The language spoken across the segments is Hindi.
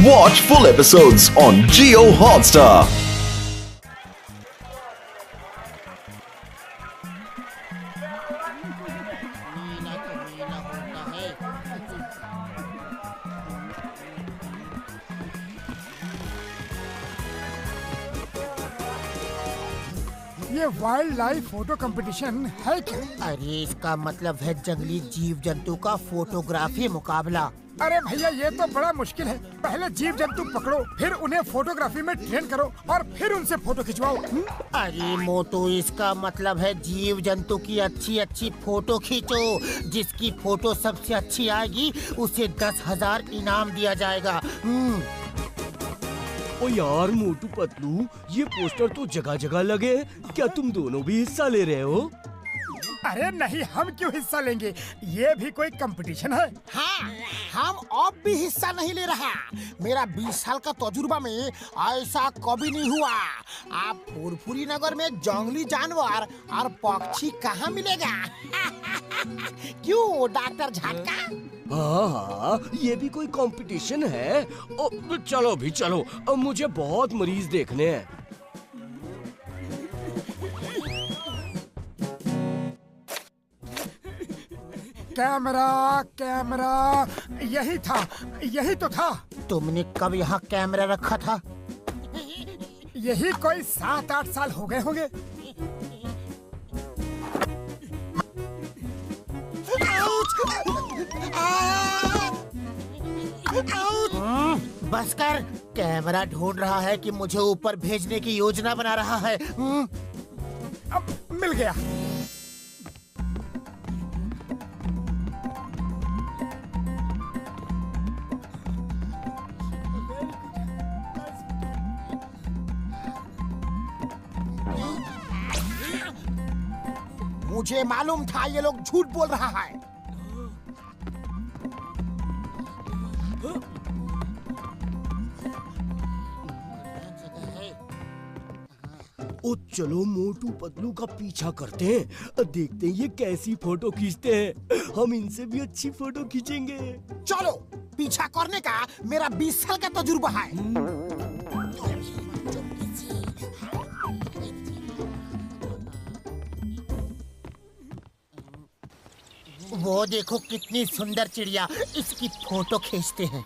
Watch full episodes on Jio Hotstar. ये वाइल्ड लाइफ फोटो कंपटीशन है क्या? अरे इसका मतलब है जंगली जीव जंतु का फोटोग्राफी मुकाबला। अरे भैया ये तो बड़ा मुश्किल है। पहले जीव जंतु पकड़ो, फिर उन्हें फोटोग्राफी में ट्रेन करो और फिर उनसे फोटो खिंचवाओ। अरे मोटू, इसका मतलब है जीव जंतु की अच्छी अच्छी फोटो खींचो। जिसकी फोटो सबसे अच्छी आएगी उसे 10,000 इनाम दिया जाएगा। ओ यार मोटू पतलू, ये पोस्टर तो जगह जगह लगे। क्या तुम दोनों भी हिस्सा ले रहे हो? अरे नहीं, हम क्यों हिस्सा लेंगे? ये भी कोई कंपटीशन है? हाँ, हम अब भी हिस्सा नहीं ले रहा। मेरा 20 साल का तजुर्बा में ऐसा कभी नहीं हुआ। आप फुरफुरी नगर में जंगली जानवर और पक्षी कहाँ मिलेगा? क्यों डॉक्टर झटका? हाँ, ये भी कोई कंपटीशन है? ओ, चलो भी चलो, मुझे बहुत मरीज देखने हैं। कैमरा कैमरा, यही तो था। तुमने कब यहाँ कैमरा रखा था? यही कोई 7-8 साल हो गए होंगे। बस कर, कैमरा ढूंढ रहा है कि मुझे ऊपर भेजने की योजना बना रहा है। अब मिल गया। मुझे मालूम था ये लोग झूठ बोल रहा है। ओ चलो मोटू पतलू का पीछा करते हैं, देखते हैं ये कैसी फोटो खींचते हैं। हम इनसे भी अच्छी फोटो खींचेंगे। चलो, पीछा करने का मेरा 20 साल का तजुर्बा है। वो देखो कितनी सुंदर चिड़िया, इसकी फोटो खींचते हैं।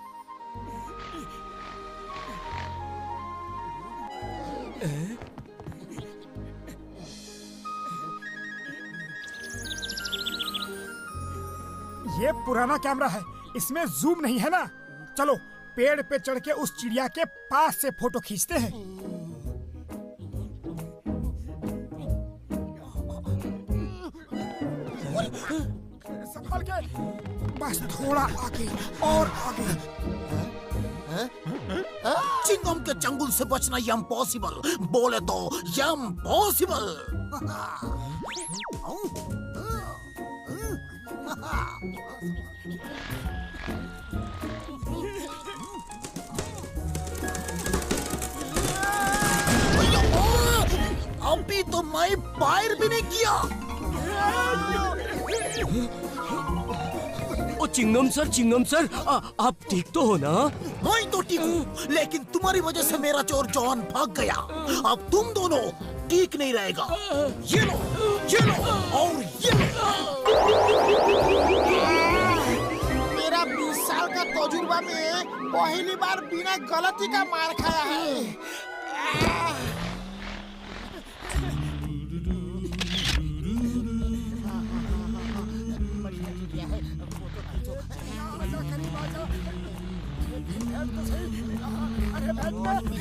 ये पुराना कैमरा है, इसमें जूम नहीं है ना। चलो पेड़ पे चढ़ के उस चिड़िया के पास से फोटो खींचते हैं। संभल के, बस थोड़ा आगे और आगे। चिंगम के चंगुल से बचना इम्पॉसिबल, बोले तो इम्पॉसिबल। अभी तो मैं फायर भी नहीं किया। ओ चिंगम सर, आप ठीक तो हो ना? मैं तो ठीक हूँ, लेकिन तुम्हारी वजह से मेरा चोर जॉन भाग गया। अब तुम दोनों ठीक नहीं रहेगा। ये लो और ये लो। मेरा 20 साल का तजुर्बा में पहली बार बिना गलती का मार खाया है।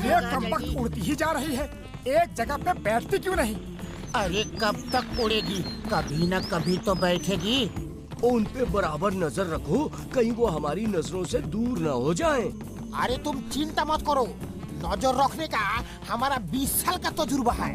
ये कमबख्त उड़ती ही जा रही है, एक जगह पे बैठती क्यों नहीं? अरे कब तक उड़ेगी, कभी न कभी तो बैठेगी। उन पे बराबर नजर रखो, कहीं वो हमारी नजरों से दूर ना हो जाएं। अरे तुम चिंता मत करो, नजर रखने का हमारा 20 साल का तजुर्बा है।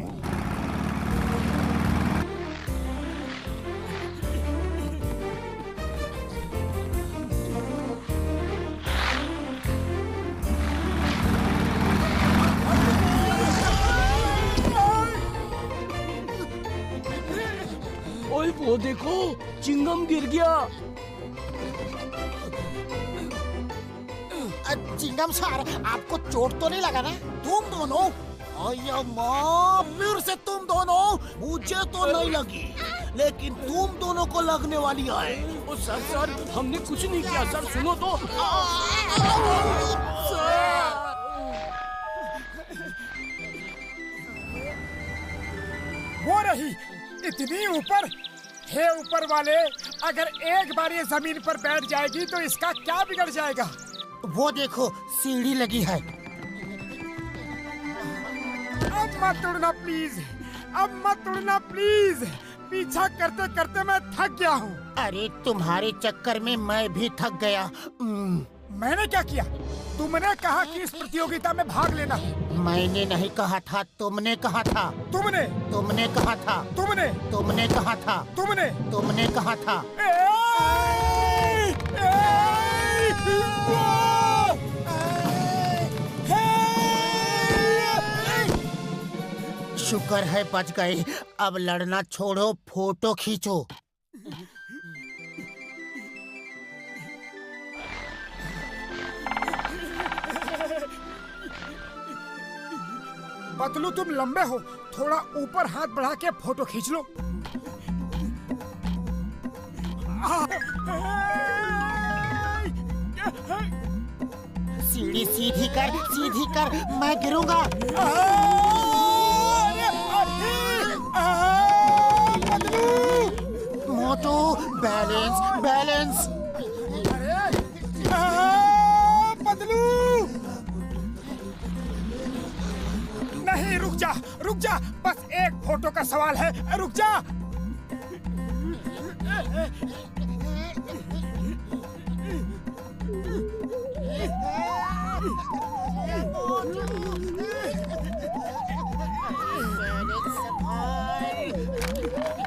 ओए वो देखो, चिंगम गिर गया। चिंगम सर, आपको चोट तो नहीं लगा ना? तुम दोनों, अय्या माँ, फिर से तुम दोनों। मुझे तो नहीं लगी, लेकिन तुम दोनों को लगने वाली है। ओ सर हमने कुछ नहीं किया सर, सुनो तो। वो रही इतनी ऊपर। हे ऊपर वाले, अगर एक बार ये जमीन पर बैठ जाएगी तो इसका क्या बिगड़ जाएगा? वो देखो, सीढ़ी लगी है। अब मत उड़ना प्लीज, अब मत उड़ना प्लीज। पीछा करते करते मैं थक गया हूँ। अरे तुम्हारे चक्कर में मैं भी थक गया। मैंने क्या किया? तुमने कहा कि इस प्रतियोगिता में भाग लेना। मैंने नहीं कहा था, तुमने कहा था। तुमने तुमने कहा था। तुमने तुमने कहा था। तुमने तुमने कहा था। शुक्र है बच गए। अब लड़ना छोड़ो, फोटो खींचो। पतलू तुम लंबे हो, थोड़ा ऊपर हाथ बढ़ा के फोटो खींच लो। सीढ़ी सीधी कर, मैं गिरूंगा। मोटू, बैलेंस। पतलू नहीं, रुक जा, बस एक फोटो का सवाल है, रुक जा।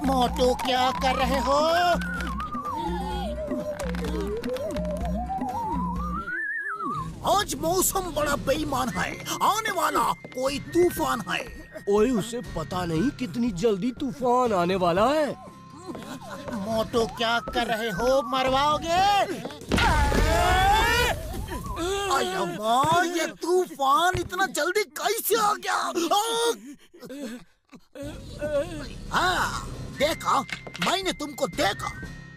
मोटू क्या कर रहे हो? आज मौसम बड़ा बेईमान है, आने वाला कोई तूफान है। ओए उसे पता नहीं कितनी जल्दी तूफान आने वाला है। मोटू क्या कर रहे हो? मरवाओगे? अम्मा, ये तूफान इतना जल्दी कैसे आ गया? हाँ, देखा, मैंने तुमको देखा।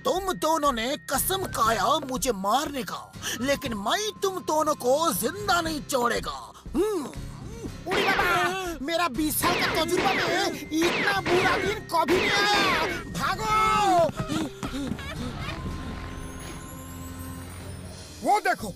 तुम दोनों ने कसम खाया मुझे मारने का, लेकिन मैं तुम दोनों को जिंदा नहीं छोड़ेगा। उड़ी बाबा, मेरा 20 साल का तजुर्बा में इतना बुरा दिन कभी नहीं आया। भागो! वो देखो,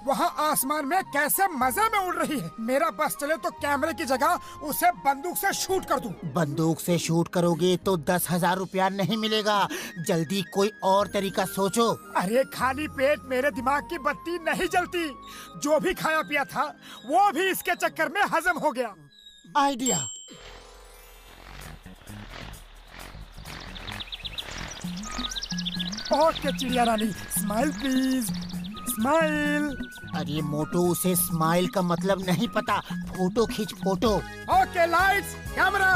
वहाँ आसमान में कैसे मजे में उड़ रही है। मेरा बस चले तो कैमरे की जगह उसे बंदूक से शूट कर दूं। बंदूक से शूट करोगे तो 10,000 रुपया नहीं मिलेगा। जल्दी कोई और तरीका सोचो। अरे खाली पेट मेरे दिमाग की बत्ती नहीं जलती। जो भी खाया पिया था वो भी इसके चक्कर में हजम हो गया। आइडिया। ओके चिड़िया रानी, स्माइल प्लीज, स्माइल। अरे मोटू, उसे स्माइल का मतलब नहीं पता। फोटो खींच, फोटो। Okay lights, camera.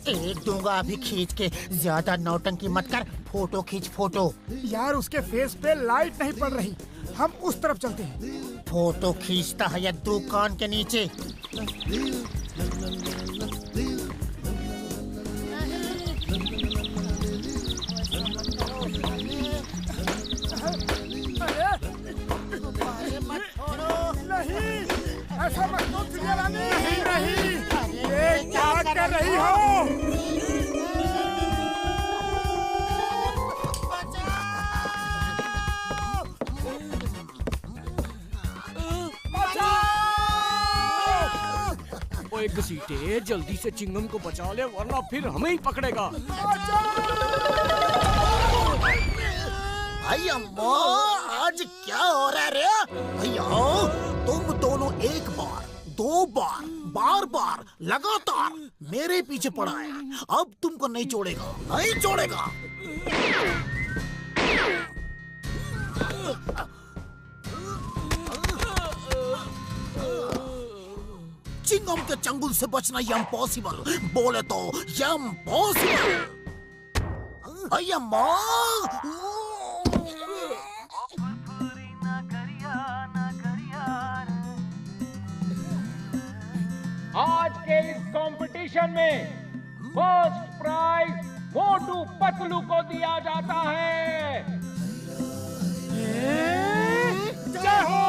एक दूंगा अभी खींच के। ज्यादा नौटंकी मत कर, फोटो खींच, फोटो। यार उसके फेस पे लाइट नहीं पड़ रही, हम उस तरफ चलते हैं। फोटो खींचता है या दुकान के नीचे? नहीं, ऐसा मत करो चिड़िया रानी। नहीं, ये क्या कर रही हो? ओए घसीटे, जल्दी से चिंगम को बचा ले वरना फिर हमें ही पकड़ेगा। अम्मा, आज क्या हो रहा है रे? भैया, तुम दोनों एक बार, 2 बार, बार लगातार मेरे पीछे पड़ा है। अब तुमको नहीं छोड़ेगा, नहीं छोड़ेगा। चिंगम के चंगुल से बचना इम्पॉसिबल, बोले तो इम्पॉसिबल। अय्या माँ, के इस कंपटीशन में फर्स्ट प्राइज मोटू पतलू को दिया जाता है। जय हो।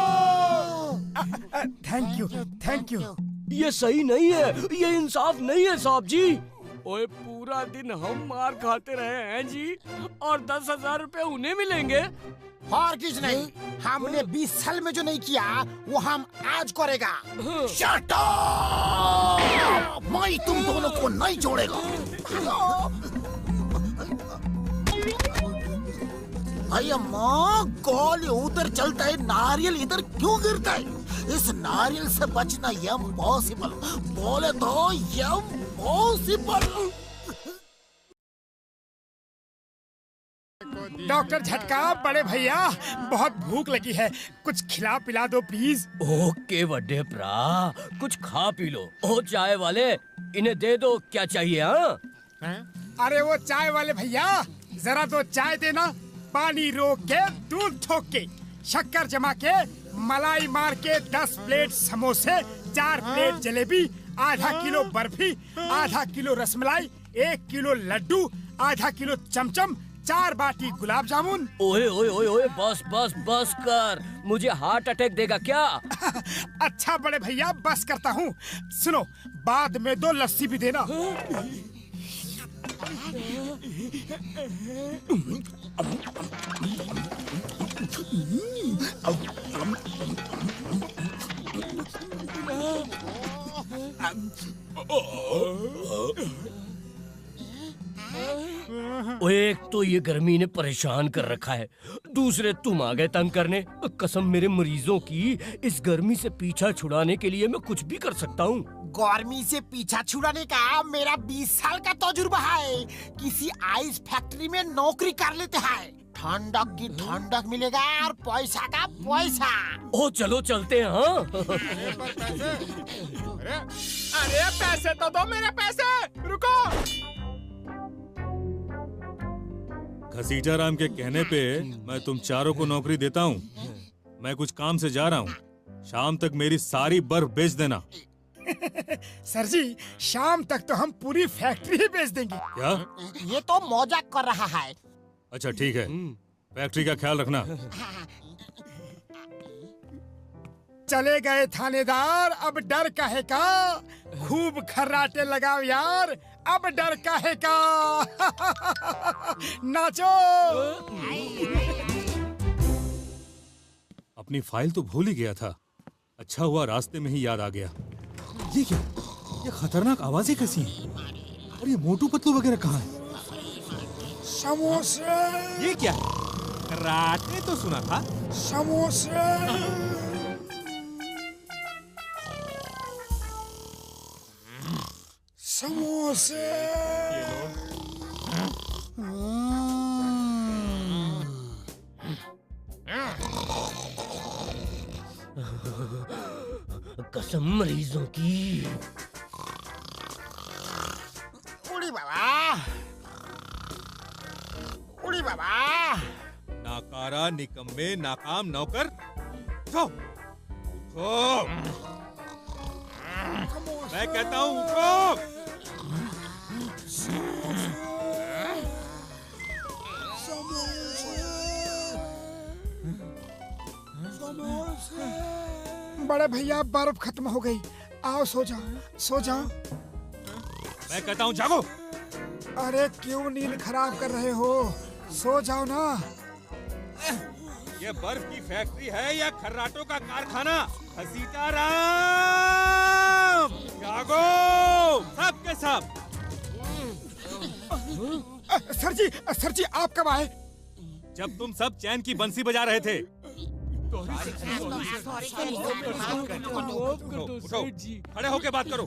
Thank you. ये सही नहीं है, ये इंसाफ नहीं है साहब जी। ओए पूरा दिन हम मार खाते रहे हैं जी, और 10,000 रुपए उन्हें मिलेंगे। और किस नहीं, हमने 20 साल में जो नहीं किया वो हम आज करेगा। Shut up! मैं तुम दोनों को नहीं छोड़ेगा। अरे माँ, कॉल उधर चलता है, नारियल इधर क्यों गिरता है? इस नारियल से बचना इम्पॉसिबल, बोले तो इम्पॉसिबल। डॉक्टर झटका, बड़े भैया बहुत भूख लगी है, कुछ खिला पिला दो प्लीज। ओके बड़े भरा, कुछ खा पी लो। ओ चाय वाले, इन्हें दे दो, क्या चाहिए? हाँ अरे वो चाय वाले भैया, जरा तो चाय देना। पानी रोक के, दूध ठोक के, शक्कर जमा के, मलाई मार के 10 प्लेट समोसे, 4 प्लेट जलेबी, आधा किलो बर्फी, आधा किलो रसमलाई, 1 किलो लड्डू, आधा किलो चमचम, 4 बाटी गुलाब जामुन। ओए ओए ओए ओए, बस बस बस कर, मुझे हार्ट अटैक देगा क्या? अच्छा बड़े भैया, बस करता हूँ। सुनो, बाद में 2 लस्सी भी देना। ओए, एक तो ये गर्मी ने परेशान कर रखा है, दूसरे तुम आ गए तंग करने। कसम मेरे मरीजों की, इस गर्मी से पीछा छुड़ाने के लिए मैं कुछ भी कर सकता हूँ। गर्मी से पीछा छुड़ाने का मेरा 20 साल का तजुर्बा है। किसी आइस फैक्ट्री में नौकरी कर लेते हैं, ठंडक की ठंडक मिलेगा और पैसा का पैसा। ओ चलो चलते हैं। हाँ अरे पैसे तो दो, मेरे पैसे। रुको। घसीटा राम के कहने पे मैं तुम चारों को नौकरी देता हूँ। मैं कुछ काम से जा रहा हूँ, शाम तक मेरी सारी बर्फ बेच देना। सर जी, शाम तक तो हम पूरी फैक्ट्री ही बेच देंगे। क्या? ये तो मजाक कर रहा है। अच्छा ठीक है, फैक्ट्री का ख्याल रखना। चले गए थानेदार, अब डर काहे का? खूब खर्राटे लगाओ यार, अब डर काहे का? नाचो। अपनी फाइल तो भूल ही गया था, अच्छा हुआ रास्ते में ही याद आ गया। ये क्या? ये खतरनाक आवाजें कैसी हैं? और ये मोटू पतलू वगैरह कहाँ है? समोसे। ये क्या? कराटे तो सुना था। समोसे। समोसे। कसम मरीजों की। उड़ी बाबा, उड़ी बाबा। नाकारा, निकम्मे, नाकाम नौकर, उठो, उठो। मैं कहता हूँ उठो। बड़े भैया, बर्फ खत्म हो गई, आओ सो जाओ, सो जाओ। मैं कहता हूँ जागो। अरे क्यों नींद खराब कर रहे हो? सो जाओ ना। ये बर्फ की फैक्ट्री है या खर्राटों का कारखाना? सीताराम, जागो सब के सब। सर जी आप कब आए? जब तुम सब चैन की बंसी बजा रहे थे। उठो, खड़े होके बात करो।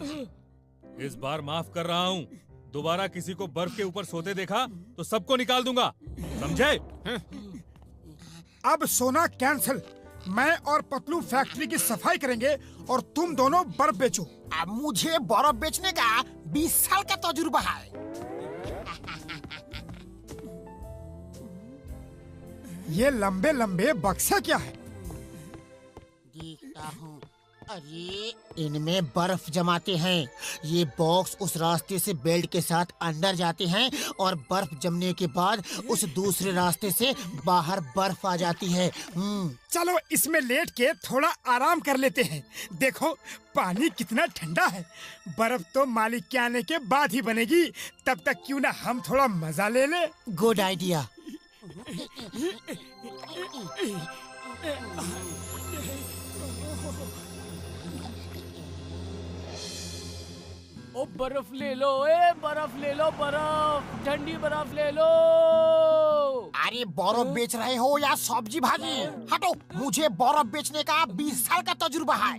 इस बार माफ कर रहा हूँ, दोबारा किसी को बर्फ के ऊपर सोते देखा तो सबको निकाल दूंगा, समझे? अब सोना कैंसिल। मैं और पतलू फैक्ट्री की सफाई करेंगे और तुम दोनों बर्फ बेचो। अब मुझे बर्फ बेचने का 20 साल का तजुर्बा है। ये लंबे लंबे बक्से क्या है? देखता हूँ। अरे इनमें बर्फ जमाते हैं। ये बॉक्स उस रास्ते से बेल्ट के साथ अंदर जाते हैं और बर्फ जमने के बाद उस दूसरे रास्ते से बाहर बर्फ आ जाती है। चलो इसमें लेट के थोड़ा आराम कर लेते हैं। देखो पानी कितना ठंडा है। बर्फ तो मालिक के आने के बाद ही बनेगी। तब तक क्यों ना हम थोड़ा मजा ले ले। Good idea. ओ बर्फ ले लो, बर्फ ले लो, बर्फ, ठंडी बर्फ ले लो। अरे बर्फ बेच रहे हो या सब्जी भाजी? हटो, मुझे बर्फ बेचने का 20 साल का तजुर्बा है।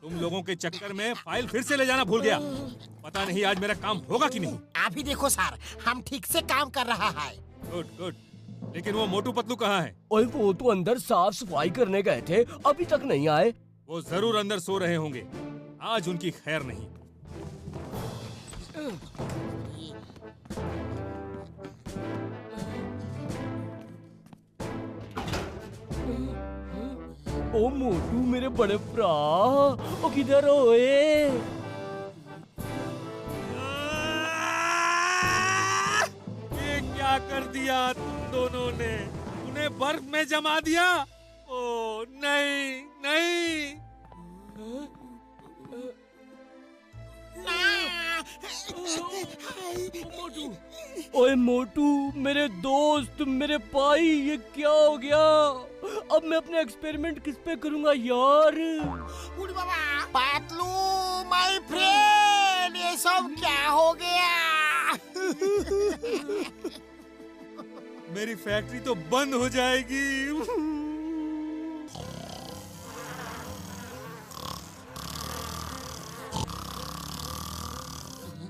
तुम लोगों के चक्कर में फाइल फिर से ले जाना भूल गया। पता नहीं आज मेरा काम होगा कि नहीं। अभी देखो सर, हम ठीक से काम कर रहा है। Good good. लेकिन वो मोटू पतलू कहाँ है? ओए वो तो अंदर साफ सफाई करने गए थे, अभी तक नहीं आए। वो जरूर अंदर सो रहे होंगे। आज उनकी खैर नहीं। ओ मोटू मेरे बड़े भरा, ओ किधर होए? ये क्या कर दिया तुम दोनों ने? उन्हें बर्फ में जमा दिया? ओ नहीं नहीं। ओए मोटू मेरे दोस्त, मेरे भाई, ये क्या हो गया? अब मैं अपने एक्सपेरिमेंट किस पे करूंगा यार? पतलू माय फ्रेंड, ये सब क्या हो गया? मेरी फैक्ट्री तो बंद हो जाएगी।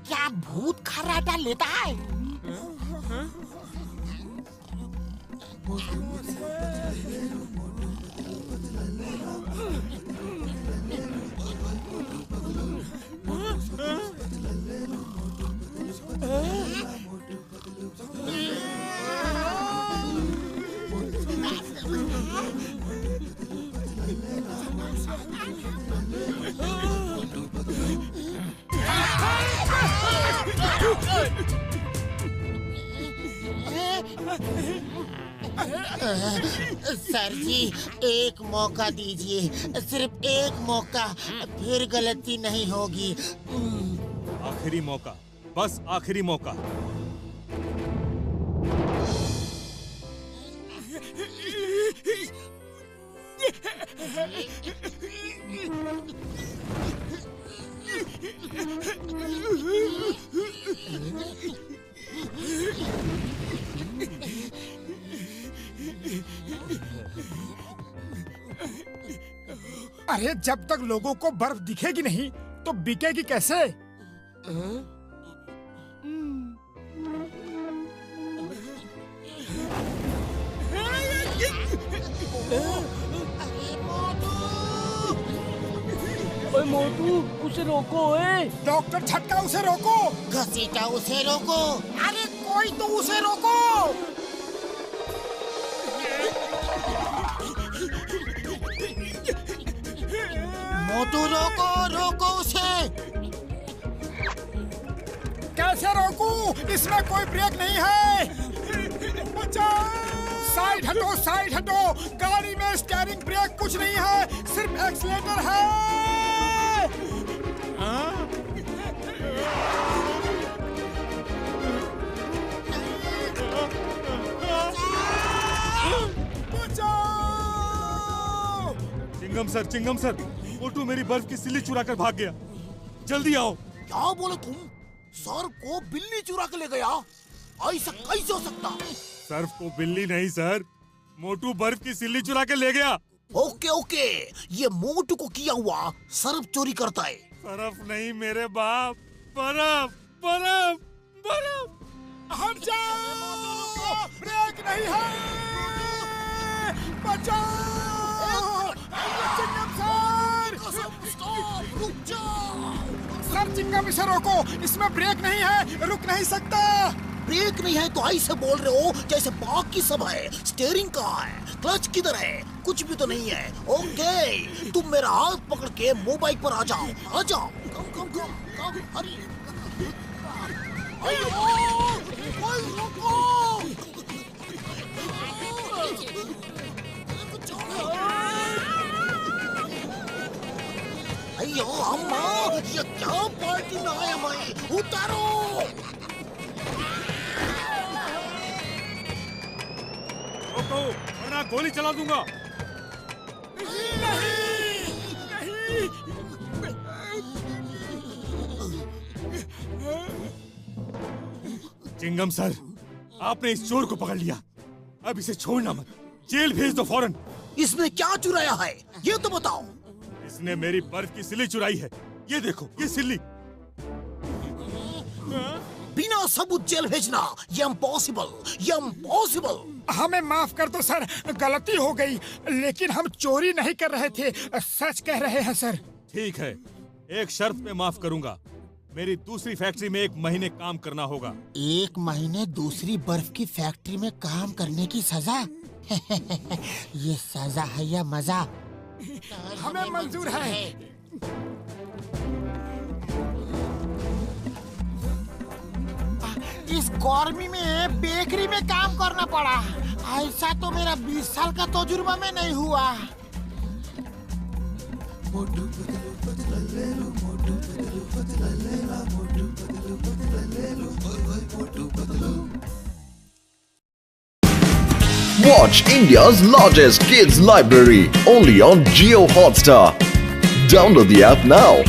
क्या भूत खर्राटा लेता है? सर जी एक मौका दीजिए, सिर्फ एक मौका, फिर गलती नहीं होगी। आखिरी मौका, बस आखिरी मौका। अरे जब तक लोगों को बर्फ दिखेगी नहीं तो बिकेगी कैसे? ओए मोटू उसे रोको। ओए डॉक्टर झटका, उसे रोको। घसीटा, उसे रोको। अरे कोई तो उसे रोको। मोटू रोको, रोको उसे। कैसे रोकूं? इसमें कोई ब्रेक नहीं है। बचाओ! साइड हटो, साइड हटो। गाड़ी में स्टीयरिंग ब्रेक कुछ नहीं है, सिर्फ एक्सीलेटर है। चिंगम सर, मोटू मेरी बर्फ की सिल्ली चुरा कर भाग गया। जल्दी आओ। क्या बोले तुम? सर को बिल्ली चुरा के ले गया? ऐसा कैसे हो सकता? सर्फ को बिल्ली नहीं सर, मोटू बर्फ की सिल्ली चुरा के ले गया। ओके ओके, ये मोटू को किया हुआ सर्फ चोरी करता है। सर्फ नहीं मेरे बाप, बर्फ बर्फ बर्फ। हट जाओ, ब्रेक नहीं है, बचाओ चिंगम सर, चिंगम इसे रोको, इसमें ब्रेक नहीं है, रुक नहीं सकता। ब्रेक नहीं है तो ऐसे बोल रहे हो जैसे बाकी सब है। स्टीयरिंग कहाँ है, क्लच किधर है, कुछ भी तो नहीं है। ओके, तुम मेरा हाथ पकड़ के मुंह बाइक पर आ जाओ, आ जाओ। कम कम कम कम, हरी। अयो, कोई रोको। अयो अम्मा, ये क्या पार्टी में आया मैं, उतारो। रोको वरना गोली चला दूंगा। चिंगम सर, आपने इस चोर को पकड़ लिया, अब इसे छोड़ना मत, जेल भेज दो फौरन। इसने क्या चुराया है, ये तो बताओ। इसने मेरी बर्फ की सिल्ली चुराई है, ये देखो ये सिल्ली। बिना सबूत जेल भेजना, ये इम्पॉसिबल, ये इम्पॉसिबल। हमें माफ कर दो सर, गलती हो गई, लेकिन हम चोरी नहीं कर रहे थे, सच कह रहे हैं सर। ठीक है, एक शर्त पे माफ करूंगा, मेरी दूसरी फैक्ट्री में 1 महीने काम करना होगा। 1 महीने दूसरी बर्फ की फैक्ट्री में काम करने की सजा? ये सजा है या मजा? हमें मंजूर है। इस गर्मी में बेकरी में काम करना पड़ा, ऐसा तो मेरा 20 साल का तजुर्बा में नहीं हुआ। Watch India's largest kids library only on Jio Hotstar. Download the app now.